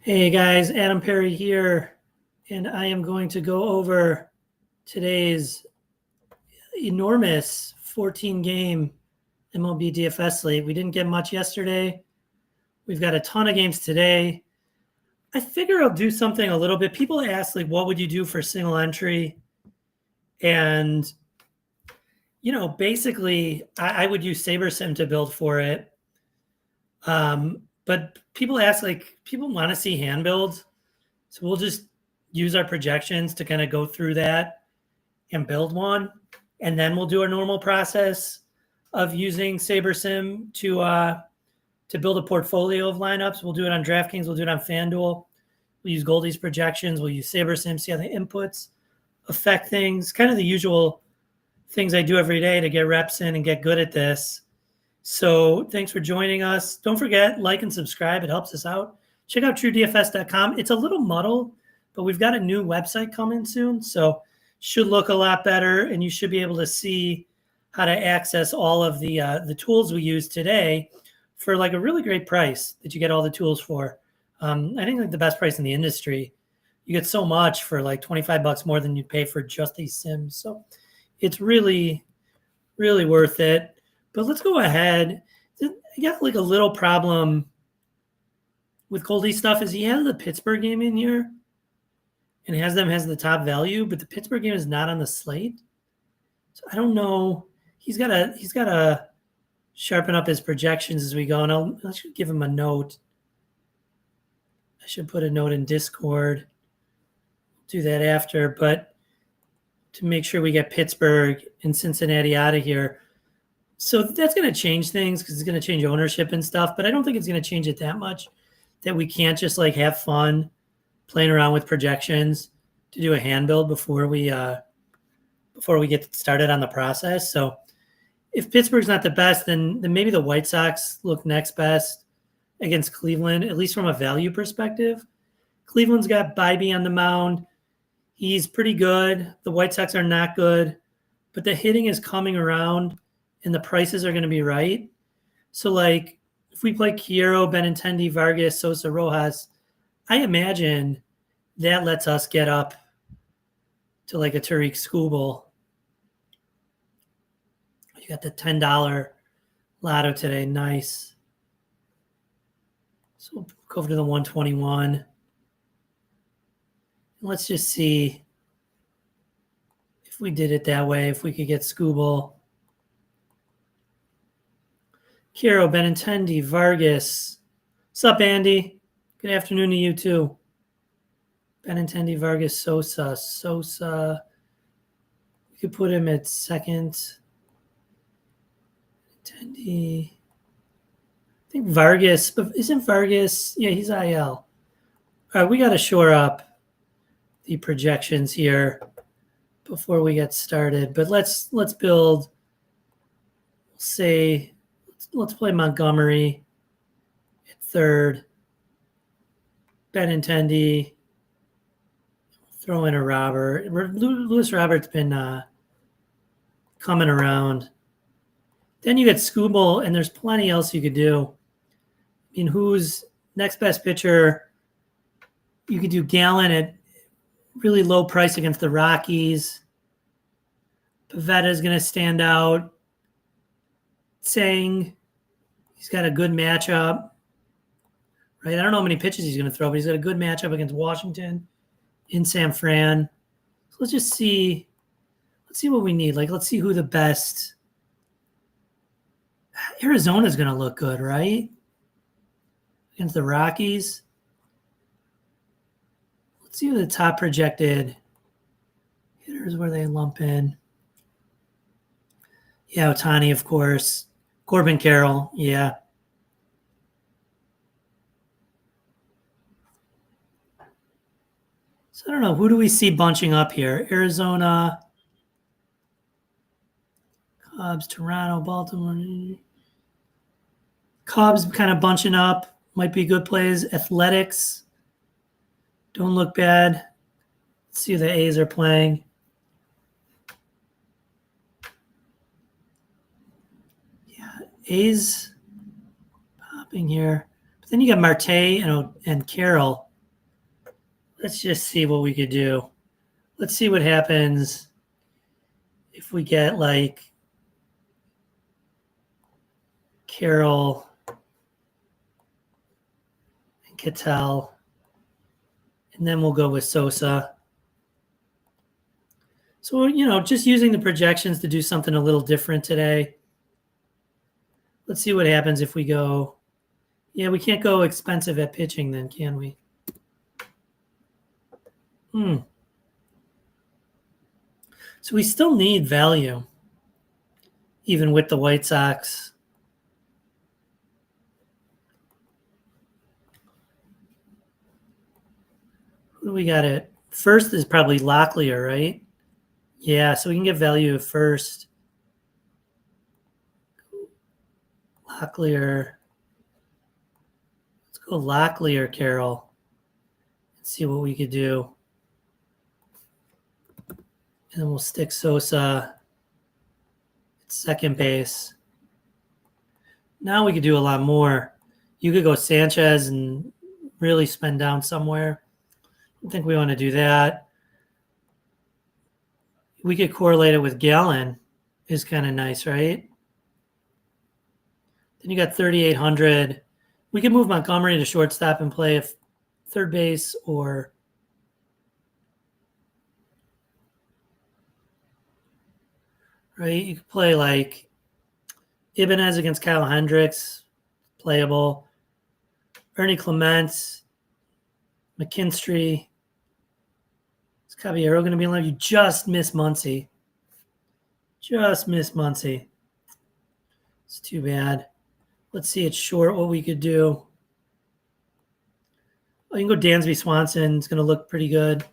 Hey guys, Adam Perry here, and I am going to go over today's enormous 14-game MLB DFS slate. We didn't get much yesterday. We've got a ton of games today. I figure I'll do something a little bit. People ask, like, what would you do for single entry? And, basically, I would use SaberSim to build for it. But people ask, people want to see hand builds. So we'll just use our projections to kind of go through that and build one. And then we'll do our normal process of using SaberSim to build a portfolio of lineups. We'll do it on DraftKings. We'll do it on FanDuel. We'll use Goldie's projections. We'll use SaberSim, see how the inputs affect things. Kind of the usual things I do every day to get reps in and get good at this. So thanks for joining us. Don't forget, like and subscribe. It helps us out. Check out TrueDFS.com. It's a little muddled, but we've got a new website coming soon. So should look a lot better, and you should be able to see how to access all of the tools we use today for like a really great price that you get all the tools for. I think like the best price in the industry. You get so much for like $25 more than you'd pay for just these sims. So it's really, really worth it. But let's go ahead. I got like a little problem with Goldie stuff is he has the Pittsburgh game in here and has the top value, but the Pittsburgh game is not on the slate. So I don't know. He's gotta sharpen up his projections as we go, and I should give him a note. I should put a note in Discord. Do that after, but to make sure we get Pittsburgh and Cincinnati out of here. So that's going to change things because it's going to change ownership and stuff, but I don't think it's going to change it that much that we can't just like have fun playing around with projections to do a hand build before we get started on the process. So if Pittsburgh's not the best, then maybe the White Sox look next best against Cleveland, at least from a value perspective. Cleveland's got Bybee on the mound. He's pretty good. The White Sox are not good, but the hitting is coming around and the prices are going to be right. So, like, if we play Quiero, Benintendi, Vargas, Sosa, Rojas, I imagine that lets us get up to like a Tariq Skubal. You got the $10 lotto today. Nice. So we'll go over to the 121. Let's just see if we did it that way, if we could get Skubal. Quiero, Benintendi, Vargas. What's up, Andy? Good afternoon to you, too. Benintendi, Vargas, Sosa. Sosa. We could put him at second. Benintendi. I think Vargas, but isn't Vargas? Yeah, he's IL. All right, we got to shore up the projections here before we get started. But let's build, say, let's play Montgomery at third. Benintendi. Throw in a Robert. Lewis Robert's been coming around. Then you get Skubal, and there's plenty else you could do. I mean, who's next best pitcher? You could do Gallen at really low price against the Rockies. Pavetta's going to stand out. Tseng, he's got a good matchup. Right? I don't know how many pitches he's going to throw, but he's got a good matchup against Washington in San Fran. So let's just see. Let's see what we need. Like, let's see who the best. Arizona's going to look good, right? Against the Rockies. Let's see who the top projected hitters where they lump in. Yeah, Ohtani, of course. Corbin Carroll, yeah. So I don't know. Who do we see bunching up here? Arizona, Cubs, Toronto, Baltimore. Cubs kind of bunching up. Might be good plays. Athletics. Don't look bad. Let's see who the A's are playing. Yeah, A's popping here. Then you got Marte and Carroll. Let's just see what we could do. Let's see what happens if we get like Carroll and Cattell. And then we'll go with Sosa. So, just using the projections to do something a little different today. Let's see what happens if we go. Yeah, we can't go expensive at pitching then, can we? So we still need value, even with the White Sox. Who do we got at first? Is probably Locklear, right? Yeah, so we can get value at first. Locklear. Let's go Locklear, Carroll. Let's see what we could do. And then we'll stick Sosa at second base. Now we could do a lot more. You could go Sanchez and really spend down somewhere. I don't think we want to do that. We could correlate it with Gallen. Is kind of nice, right? Then you got 3,800. We could move Montgomery to shortstop and play a third base, or right? You could play like Ibanez against Kyle Hendricks, playable. Ernie Clements, McKinstry. Is Caballero going to be in line? You just missed Muncy. It's too bad. Let's see, it's short what we could do. Oh, you can go Dansby Swanson. It's going to look pretty good.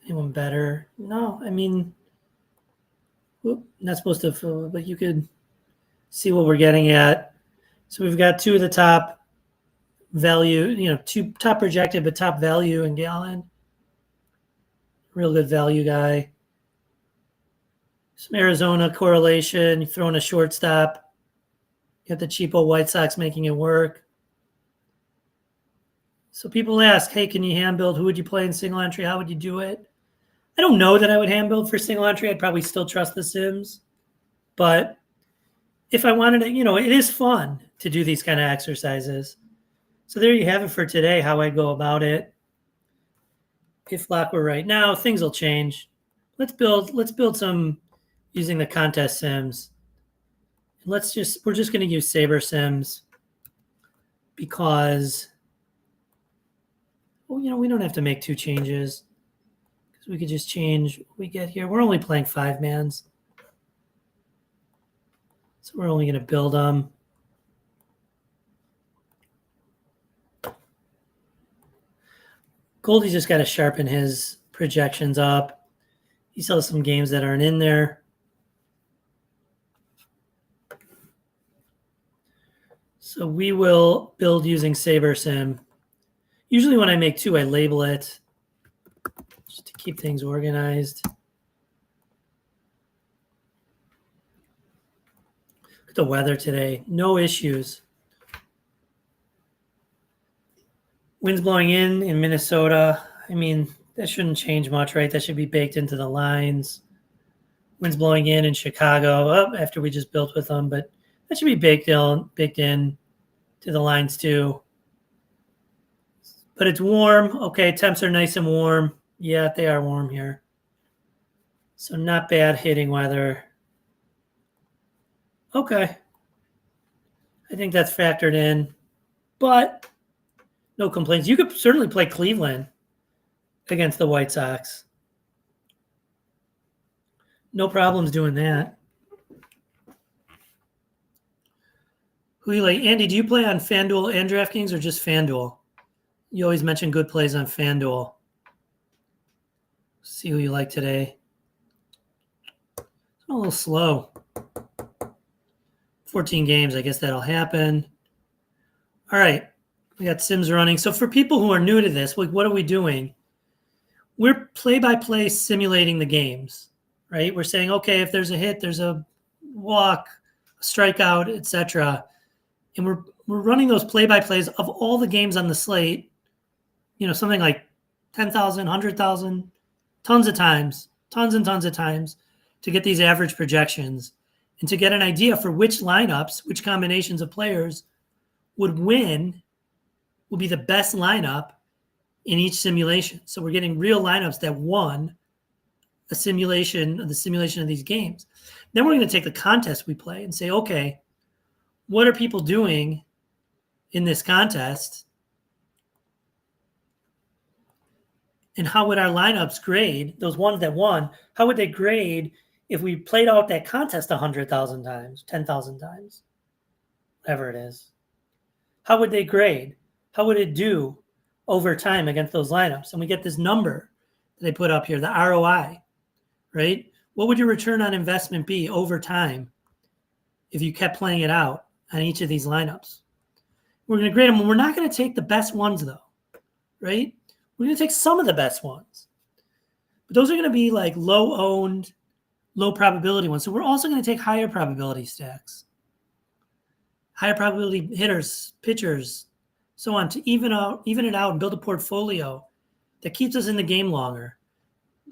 Anyone better? No, I mean, not supposed to, but you could see what we're getting at. So we've got two of the top value, two top projected, but top value in Gallen. Real good value guy. Some Arizona correlation. You throw in a shortstop. You got the cheapo White Sox making it work. So people ask, hey, can you hand build? Who would you play in single entry? How would you do it? I don't know that I would hand build for single entry. I'd probably still trust the Sims. But if I wanted to, it is fun to do these kind of exercises. So there you have it for today, how I go about it. If luck were right now, things will change. Let's build some using the contest Sims. We're just going to use Saber Sims because, we don't have to make two changes. We could just change what we get here. We're only playing 5-mans. So we're only going to build them. Goldie's just got to sharpen his projections up. He still has some games that aren't in there. So we will build using Saber Sim. Usually when I make two, I label it just to keep things organized. Look at the weather today. No issues. Winds blowing in Minnesota. I mean, that shouldn't change much, right? That should be baked into the lines. Winds blowing in Chicago. After we just built with them, but that should be baked in to the lines too. But it's warm. Okay, temps are nice and warm. Yeah, they are warm here. So not bad hitting weather. Okay. I think that's factored in. But no complaints. You could certainly play Cleveland against the White Sox. No problems doing that. Who you like? Andy, do you play on FanDuel and DraftKings or just FanDuel? You always mention good plays on FanDuel. See who you like today. It's a little slow. 14 games, I guess that'll happen. All right. We got Sims running. So for people who are new to this, what are we doing? We're play-by-play simulating the games, right? We're saying, okay, if there's a hit, there's a walk, strikeout, etc. And we're running those play-by-plays of all the games on the slate, something like 10,000, 100,000, tons of times, tons and tons of times to get these average projections and to get an idea for which lineups, which combinations of players would be the best lineup in each simulation. So we're getting real lineups that won the simulation of these games. Then we're going to take the contest we play and say, okay, what are people doing in this contest? And how would our lineups grade, those ones that won, how would they grade if we played out that contest 100,000 times, 10,000 times, whatever it is? How would they grade? How would it do over time against those lineups? And we get this number that they put up here, the ROI, right? What would your return on investment be over time if you kept playing it out on each of these lineups? We're going to grade them. We're not going to take the best ones, though, right? We're going to take some of the best ones. But those are going to be like low-owned, low probability ones. So we're also going to take higher probability stacks, higher probability hitters, pitchers, so on, to even it out and build a portfolio that keeps us in the game longer,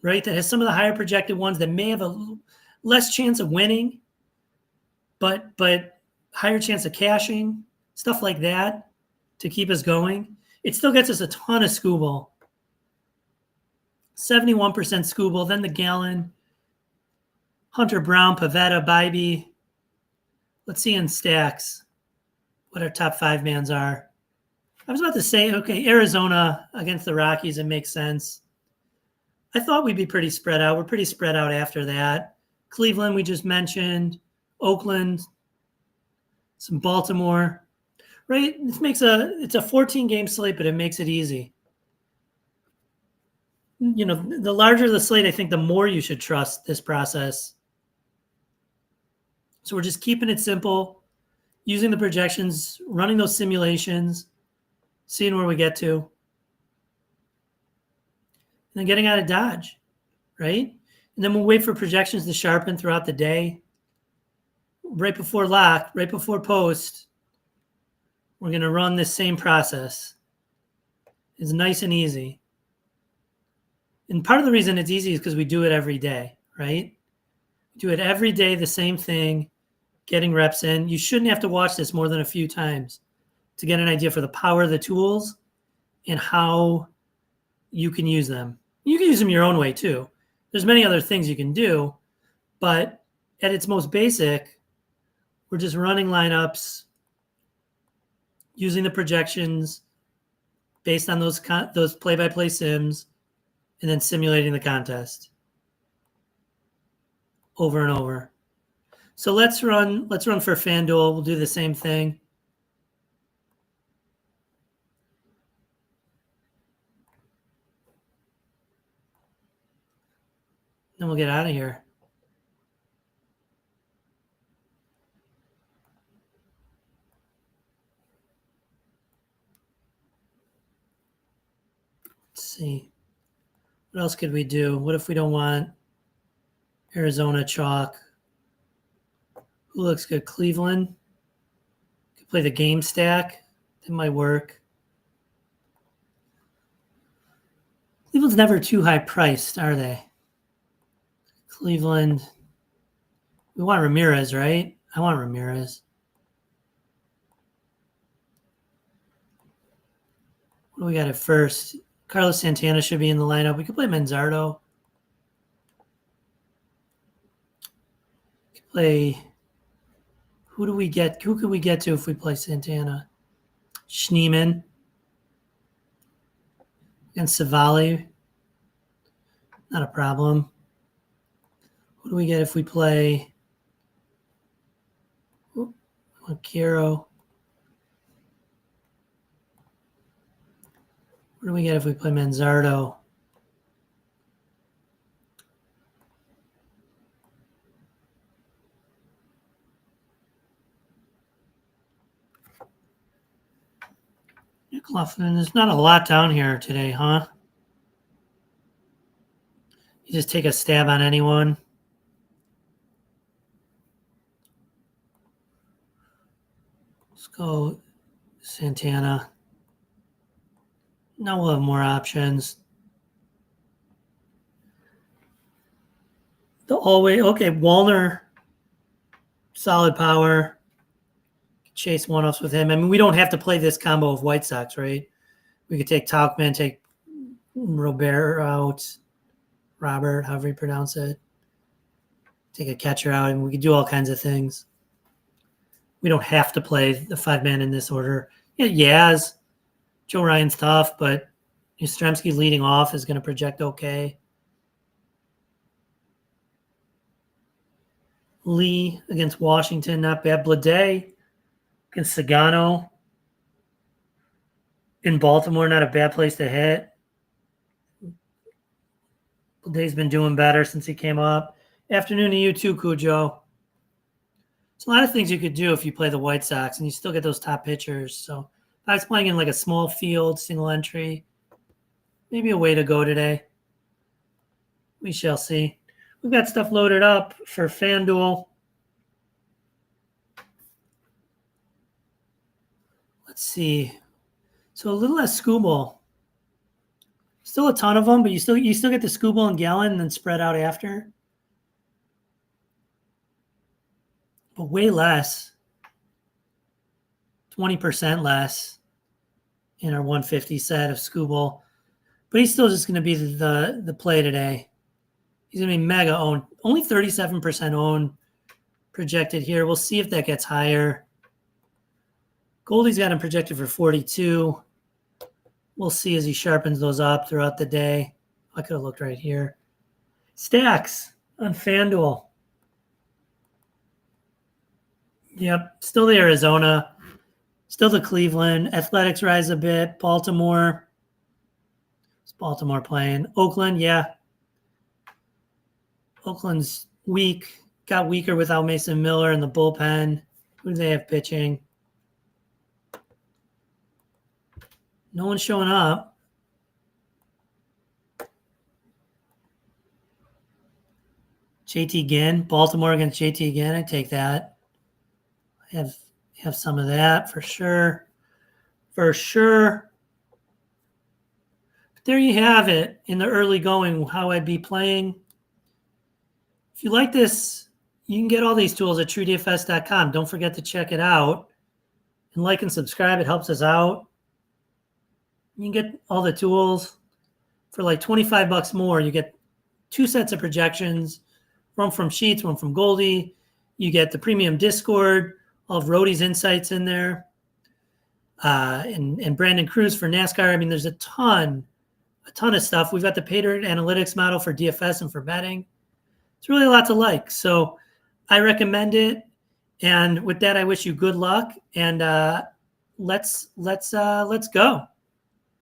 right? That has some of the higher projected ones that may have a less chance of winning, but higher chance of cashing, stuff like that to keep us going. It still gets us a ton of Scooble. 71% Scooble, then the Gallon, Hunter Brown, Pavetta, Bybee. Let's see in stacks what our top 5 mans are. I was about to say, okay, Arizona against the Rockies, it makes sense. I thought we'd be pretty spread out. We're pretty spread out after that. Cleveland, we just mentioned. Oakland, some Baltimore, right? It's a 14-game slate, but it makes it easy. The larger the slate, I think the more you should trust this process. So we're just keeping it simple, using the projections, running those simulations, seeing where we get to, and then getting out of Dodge, right? And then we'll wait for projections to sharpen throughout the day. Right before lock, right before post, we're going to run this same process. It's nice and easy. And part of the reason it's easy is because we do it every day, right? We do it every day, the same thing, getting reps in. You shouldn't have to watch this more than a few times to get an idea for the power of the tools and how you can use them. You can use them your own way too. There's many other things you can do, but at its most basic, we're just running lineups, using the projections based on those play-by-play sims, and then simulating the contest over and over. So let's run for FanDuel. We'll do the same thing. Then we'll get out of here. Let's see. What else could we do? What if we don't want Arizona chalk? Who looks good? Cleveland. Could play the game stack. That might work. Cleveland's never too high priced, are they? Cleveland. We want Ramirez, right? I want Ramirez. What do we got at first? Carlos Santana should be in the lineup. We could play Manzardo. We could play. Who do we get? Who could we get to if we play Santana? Schneeman and Savali. Not a problem. Who do we get if we play Kiro? What do we get if we play Manzardo? McLaughlin, there's not a lot down here today, huh? You just take a stab on anyone. Let's go Santana. Now we'll have more options. Okay, Wallner, solid power. Chase one-offs with him. I mean, we don't have to play this combo of White Sox, right? We could take Tauchman, take Robert out, Robert, however you pronounce it. Take a catcher out, and we could do all kinds of things. We don't have to play the 5-man in this order. Yeah, Yaz, Joe Ryan's tough, but Yastrzemski leading off is going to project okay. Lee against Washington, not bad. Blade against Sagano in Baltimore, not a bad place to hit. Blade's been doing better since he came up. Afternoon to you too, Cujo. There's a lot of things you could do if you play the White Sox, and you still get those top pitchers. So if I was playing in like a small field, single entry, maybe a way to go today. We shall see. We've got stuff loaded up for FanDuel. Let's see. So a little less Scooble. Still a ton of them, but you still get the Scooble and Gallon and then spread out after. But way less. 20% less in our 150 set of Scooble. But he's still just going to be the play today. He's going to be mega owned. Only 37% owned projected here. We'll see if that gets higher. Goldie's got him projected for 42. We'll see as he sharpens those up throughout the day. I could have looked right here. Stacks on FanDuel. Yep, still the Arizona. Still the Cleveland. Athletics rise a bit. Baltimore. Is Baltimore playing? Oakland, yeah. Oakland's weak. Got weaker without Mason Miller in the bullpen. Who do they have pitching? No one's showing up. JT Ginn, Baltimore against JT Ginn. I take that. I have some of that for sure. For sure. But there you have it in the early going, how I'd be playing. If you like this, you can get all these tools at TrueDFS.com. Don't forget to check it out. And like and subscribe. It helps us out. You can get all the tools for like $25 more. You get 2 sets of projections, one from Sheets, one from Goldie. You get the premium Discord, all of Rhodey's insights in there, and Brandon Cruz for NASCAR. I mean, there's a ton of stuff. We've got the paid analytics model for DFS and for betting. It's really a lot to like. So I recommend it. And with that, I wish you good luck. And let's go.